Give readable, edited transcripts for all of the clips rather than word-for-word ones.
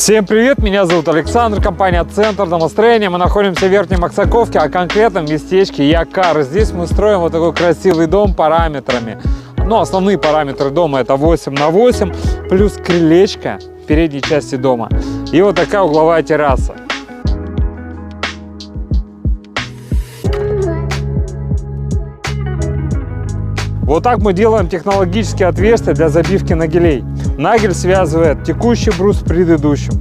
Всем привет, меня зовут Александр, компания Центр домостроения. Мы находимся в Верхнем Аксаковке, а конкретно в местечке Якар. Здесь мы строим вот такой красивый дом параметрами. Ну, основные параметры дома это 8 на 8, плюс крылечко в передней части дома. И вот такая угловая терраса. Вот так мы делаем технологические отверстия для забивки нагелей. Нагель связывает текущий брус с предыдущим.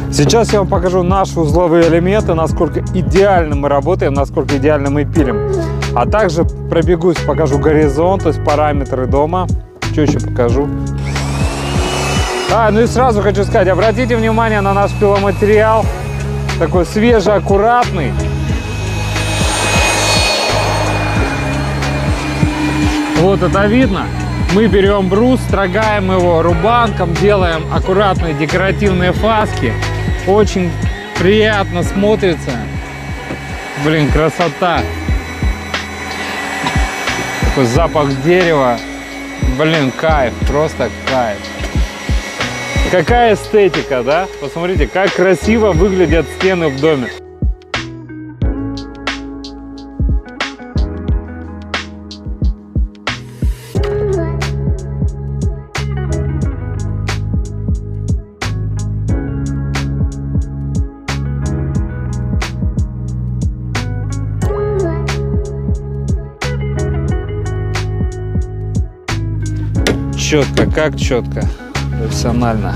Сейчас я вам покажу наши узловые элементы, насколько идеально мы работаем, насколько идеально мы пилим. А также пробегусь, покажу горизонт, то есть параметры дома. Что еще покажу? Ну и сразу хочу сказать, обратите внимание на наш пиломатериал. Такой свежий, аккуратный. Вот это видно. Мы берем брус, строгаем его рубанком, делаем аккуратные декоративные фаски. Очень приятно смотрится. Блин, красота. Такой запах дерева. Блин, кайф, просто кайф. Какая эстетика, да? Посмотрите, как красиво выглядят стены в доме. Четко, как четко, профессионально.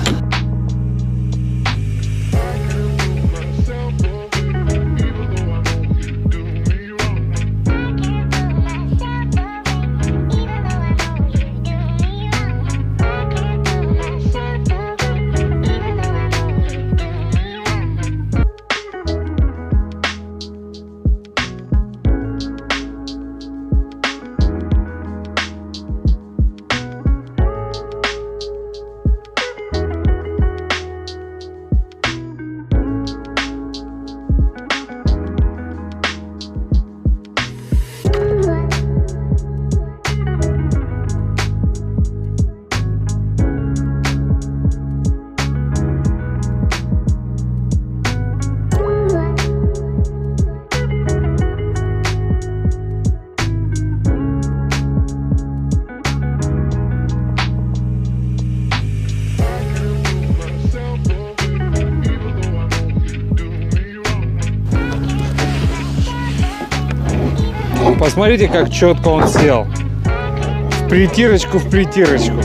Посмотрите, как четко он сел. В притирочку, в притирочку.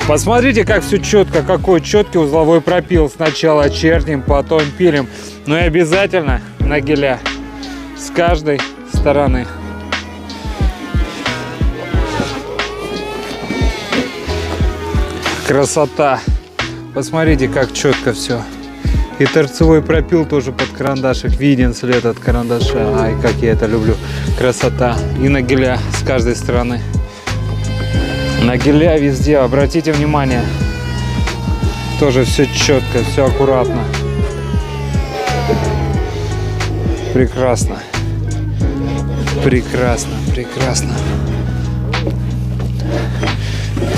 Посмотрите, как все четко, какой четкий узловой пропил. Сначала чертим, потом пилим. Но и обязательно нагеля с каждой стороны. Красота. Посмотрите, как четко все. И торцевой пропил тоже под карандашик. Виден след от карандаша. Ай, как я это люблю. Красота. И нагеля с каждой стороны. Нагеля везде. Обратите внимание. Тоже все четко, все аккуратно. Прекрасно. Прекрасно, прекрасно.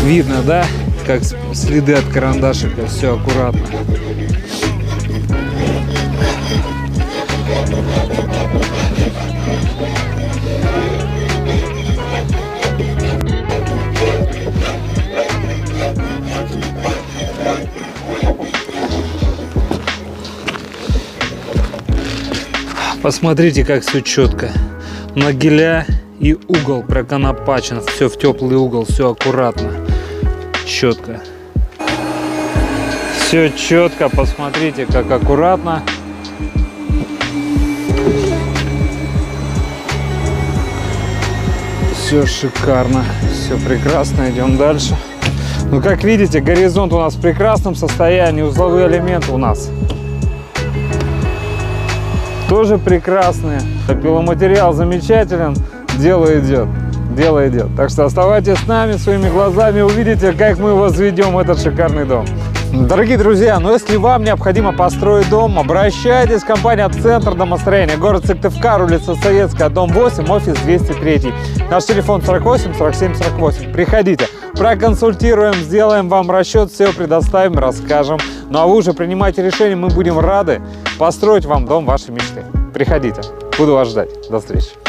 Видно, да? Как следы от карандашика. Все аккуратно. Посмотрите, как все четко. нагиля и угол проконопачен. Все в теплый угол, все аккуратно, четко. Все четко, посмотрите, как аккуратно. Все шикарно, все прекрасно, идем дальше. Ну, как видите, горизонт у нас в прекрасном состоянии, узловые элементы у нас тоже прекрасные. Пиломатериал замечателен, дело идет, дело идет. Так что оставайтесь с нами, своими глазами увидите, как мы возведем этот шикарный дом. Дорогие друзья, но если вам необходимо построить дом, обращайтесь в компанию «Центр домостроения», город Сыктывкар, улица Советская, дом 8, офис 203. Наш телефон 48 47 48. Приходите, проконсультируем, сделаем вам расчет, все предоставим, расскажем. Ну а вы уже принимайте решение, мы будем рады построить вам дом вашей мечты. Приходите, буду вас ждать. До встречи.